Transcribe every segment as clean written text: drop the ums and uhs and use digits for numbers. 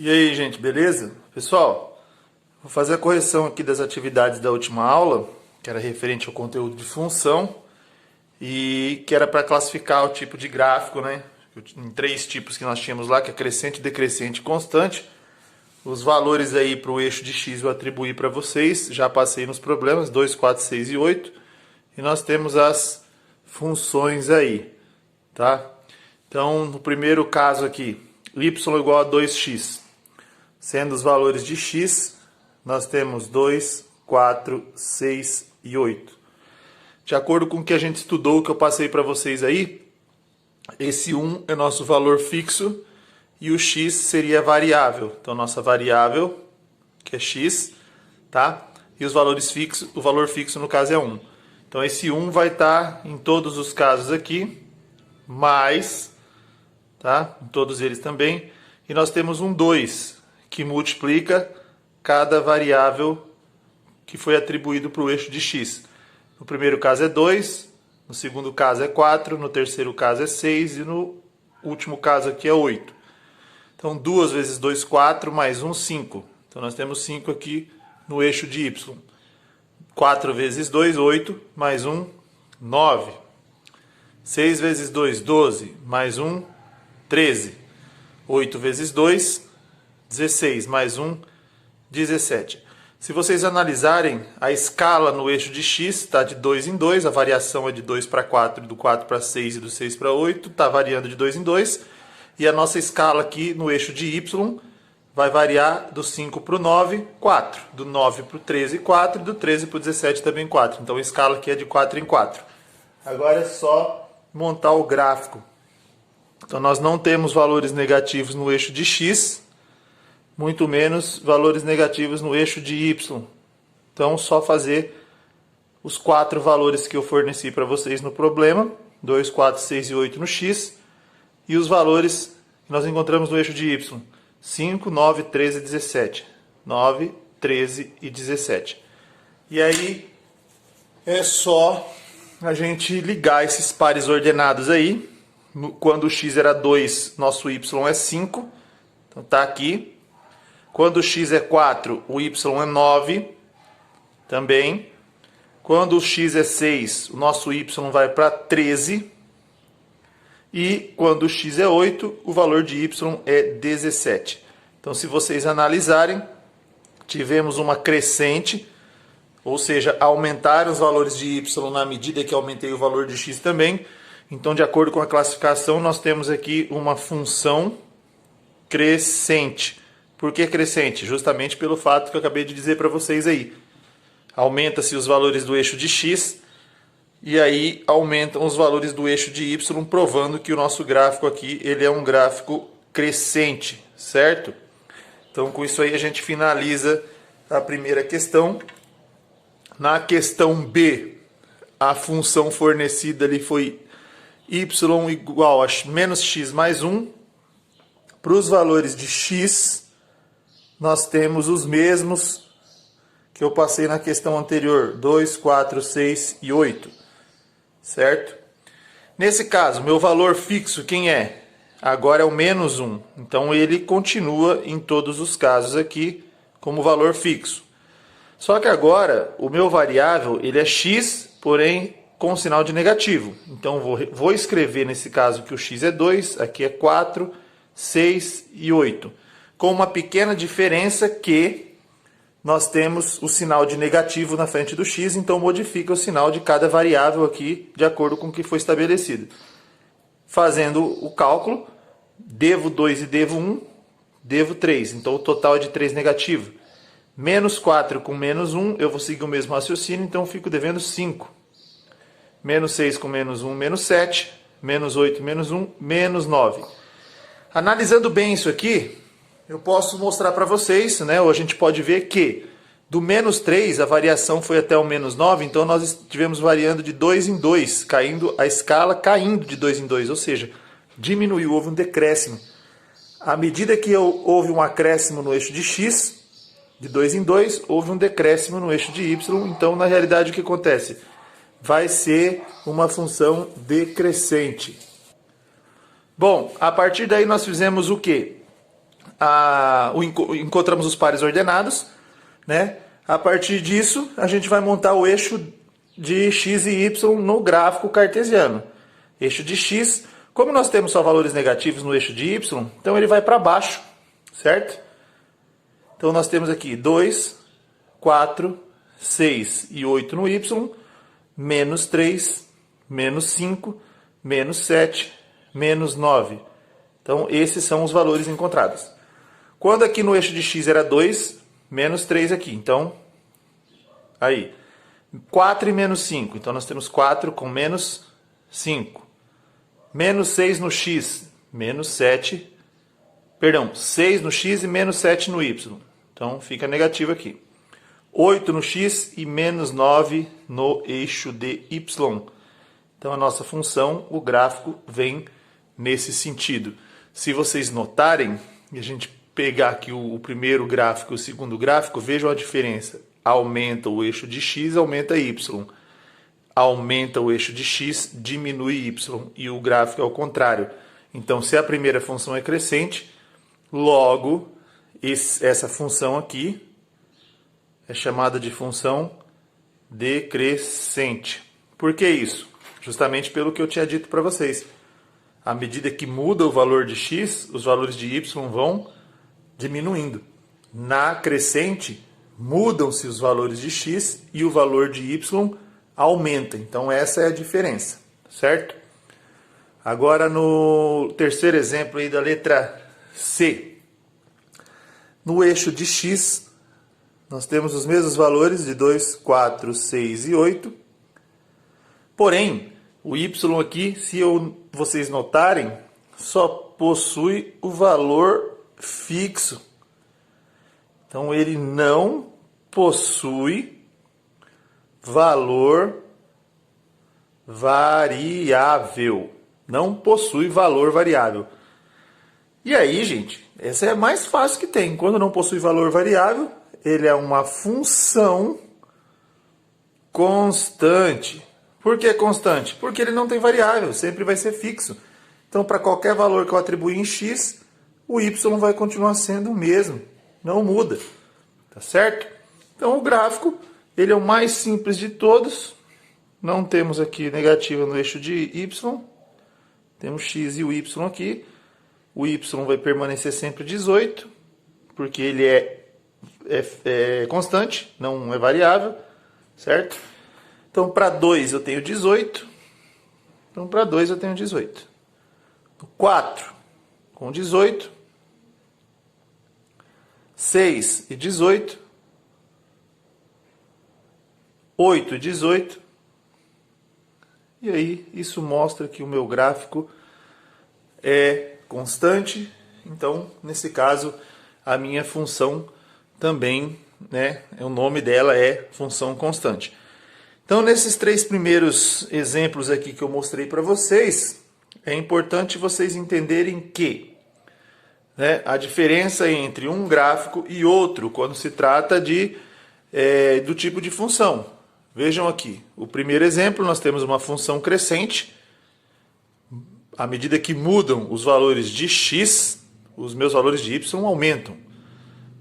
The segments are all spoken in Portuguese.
E aí, gente, beleza? Pessoal, vou fazer a correção aqui das atividades da última aula, que era referente ao conteúdo de função, e que era para classificar o tipo de gráfico, né? Em três tipos que nós tínhamos lá, que é crescente, decrescente e constante. Os valores aí para o eixo de x eu atribuí para vocês, já passei nos problemas, 2, 4, 6 e 8. E nós temos as funções aí, tá? Então, no primeiro caso aqui, y igual a 2x. Sendo os valores de x, nós temos 2, 4, 6 e 8. De acordo com o que a gente estudou, que eu passei para vocês aí, esse 1 é nosso valor fixo e o x seria a variável. Então, nossa variável, que é x, tá? E os valores fixos, o valor fixo no caso é 1. Então, esse 1 vai estar em todos os casos aqui, mais, tá? Em todos eles também. E nós temos um 2, que multiplica cada variável que foi atribuído para o eixo de x. No primeiro caso é 2, no segundo caso é 4, no terceiro caso é 6 e no último caso aqui é 8. Então 2 vezes 2, 4, mais 1, 5. Então nós temos 5 aqui no eixo de y. 4 vezes 2, 8, mais 1, 9. 6 vezes 2, 12, mais 1, 13. 8 vezes 2, 16, mais 1, 17. Se vocês analisarem, a escala no eixo de x está de 2 em 2, a variação é de 2 para 4, do 4 para 6 e do 6 para 8, está variando de 2 em 2. E a nossa escala aqui no eixo de y vai variar do 5 para o 9, 4. Do 9 para o 13, 4. E do 13 para o 17 também 4. Então a escala aqui é de 4 em 4. Agora é só montar o gráfico. Então nós não temos valores negativos no eixo de x, muito menos valores negativos no eixo de y. Então, só fazer os 4 valores que eu forneci para vocês no problema, 2, 4, 6 e 8 no x, e os valores que nós encontramos no eixo de y, 5, 9, 13 e 17. 9, 13 e 17. E aí, é só a gente ligar esses pares ordenados aí. Quando o x era 2, nosso y é 5. Então, tá aqui. Quando o x é 4, o y é 9 também. Quando o x é 6, o nosso y vai para 13. E quando o x é 8, o valor de y é 17. Então, se vocês analisarem, tivemos uma crescente, ou seja, aumentaram os valores de y na medida que aumentei o valor de x também. Então, de acordo com a classificação, nós temos aqui uma função crescente. Por que crescente? Justamente pelo fato que eu acabei de dizer para vocês aí. Aumenta-se os valores do eixo de x e aí aumentam os valores do eixo de y, provando que o nosso gráfico aqui ele é um gráfico crescente, certo? Então, com isso aí a gente finaliza a primeira questão. Na questão B, a função fornecida ali foi y igual a menos x mais 1. Para os valores de x, nós temos os mesmos que eu passei na questão anterior, 2, 4, 6 e 8, certo? Nesse caso, meu valor fixo, quem é? Agora é o menos 1, então ele continua em todos os casos aqui como valor fixo. Só que agora, o meu variável, ele é x, porém com sinal de negativo. Então, vou escrever nesse caso que o x é 2, aqui é 4, 6 e 8. Com uma pequena diferença que nós temos o sinal de negativo na frente do x, então modifica o sinal de cada variável aqui, de acordo com o que foi estabelecido. Fazendo o cálculo, devo 2 e devo 1, devo 3. Então o total é de 3 negativo. Menos 4 com menos 1, eu vou seguir o mesmo raciocínio, então eu fico devendo 5. Menos 6 com menos 1, menos 7. Menos 8, menos 1, menos 9. Analisando bem isso aqui, eu posso mostrar para vocês, né? Ou a gente pode ver que do menos 3 a variação foi até o menos 9, então nós estivemos variando de 2 em 2, a escala caindo de 2 em 2, ou seja, diminuiu, houve um decréscimo. À medida que houve um acréscimo no eixo de x, de 2 em 2, houve um decréscimo no eixo de y, então na realidade o que acontece? Vai ser uma função decrescente. Bom, a partir daí nós fizemos o quê? encontramos os pares ordenados, né? A partir disso, a gente vai montar o eixo de x e y no gráfico cartesiano. Eixo de x, como nós temos só valores negativos no eixo de y, então ele vai para baixo, certo? Então nós temos aqui 2, 4, 6 e 8 no y, menos 3, menos 5, menos 7, menos 9. Então esses são os valores encontrados. Quando aqui no eixo de x era 2, menos 3 aqui. Então, aí, 4 e menos 5. Então nós temos 4 com menos 5. Menos 6 no x, menos 7. Perdão, 6 no x e menos 7 no y. Então fica negativo aqui. 8 no x e menos 9 no eixo de y. Então a nossa função, o gráfico, vem nesse sentido. Se vocês notarem, e a gente pegar aqui o primeiro gráfico e o segundo gráfico, vejam a diferença. Aumenta o eixo de x, aumenta y. Aumenta o eixo de x, diminui y. E o gráfico é o contrário. Então, se a primeira função é crescente, logo essa função aqui é chamada de função decrescente. Por que isso? Justamente pelo que eu tinha dito para vocês. À medida que muda o valor de x, os valores de y vão diminuindo. Na crescente, mudam-se os valores de x e o valor de y aumenta. Então essa é a diferença, certo? Agora no terceiro exemplo aí da letra C. No eixo de x, nós temos os mesmos valores de 2, 4, 6 e 8. Porém, o y aqui, se vocês notarem, só possui o valor fixo. Então ele não possui valor variável. Não possui valor variável. E aí, gente, essa é a mais fácil que tem. Quando não possui valor variável, ele é uma função constante. Por que constante? Porque ele não tem variável, sempre vai ser fixo. Então, para qualquer valor que eu atribuir em x, o y vai continuar sendo o mesmo, não muda. Tá certo? Então, o gráfico, ele é o mais simples de todos. Não temos aqui negativa no eixo de y. Temos x e o y aqui. O y vai permanecer sempre 18, porque ele é constante, não é variável, certo? Então, para 2 eu tenho 18. Então, para 2 eu tenho 18. 4 com 18. 6 e 18. 8 e 18. E aí, isso mostra que o meu gráfico é constante. Então, nesse caso, a minha função também, né, o nome dela é função constante. Então, nesses três primeiros exemplos aqui que eu mostrei para vocês, é importante vocês entenderem que, né, a diferença entre um gráfico e outro, quando se trata do tipo de função. Vejam aqui, o primeiro exemplo, nós temos uma função crescente. À medida que mudam os valores de x, os meus valores de y aumentam.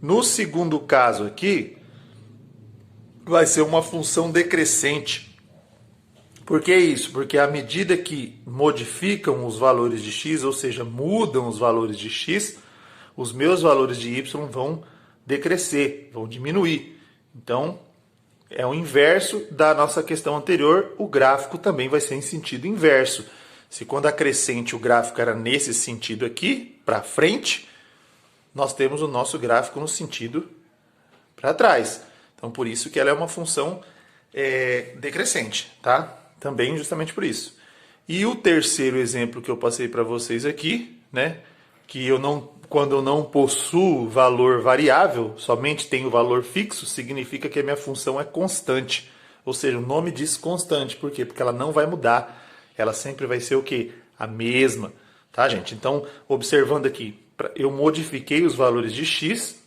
No segundo caso aqui, vai ser uma função decrescente. Por que isso? Porque à medida que modificam os valores de x, ou seja, mudam os valores de x, os meus valores de y vão decrescer, vão diminuir. Então, é o inverso da nossa questão anterior, o gráfico também vai ser em sentido inverso. Se quando a crescente o gráfico era nesse sentido aqui, para frente, nós temos o nosso gráfico no sentido para trás. Então, por isso que ela é uma função decrescente, tá? Também justamente por isso. E o terceiro exemplo que eu passei para vocês aqui, né? Que quando eu não possuo valor variável, somente tenho valor fixo, significa que a minha função é constante. Ou seja, o nome diz constante. Por quê? Porque ela não vai mudar. Ela sempre vai ser o quê? A mesma. Tá, gente? Então, observando aqui, eu modifiquei os valores de x,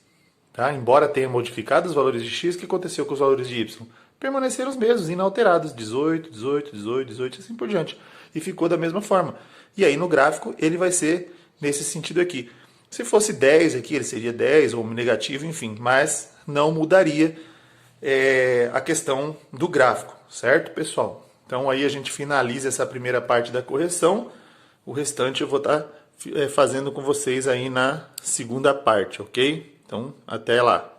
tá? Embora tenha modificado os valores de x, o que aconteceu com os valores de y? Permaneceram os mesmos, inalterados. 18, 18, 18, 18, assim por diante. E ficou da mesma forma. E aí, no gráfico, ele vai ser nesse sentido aqui. Se fosse 10 aqui, ele seria 10 ou negativo, enfim, mas não mudaria a questão do gráfico, certo, pessoal? Então aí a gente finaliza essa primeira parte da correção, o restante eu vou estar fazendo com vocês aí na segunda parte, ok? Então, até lá!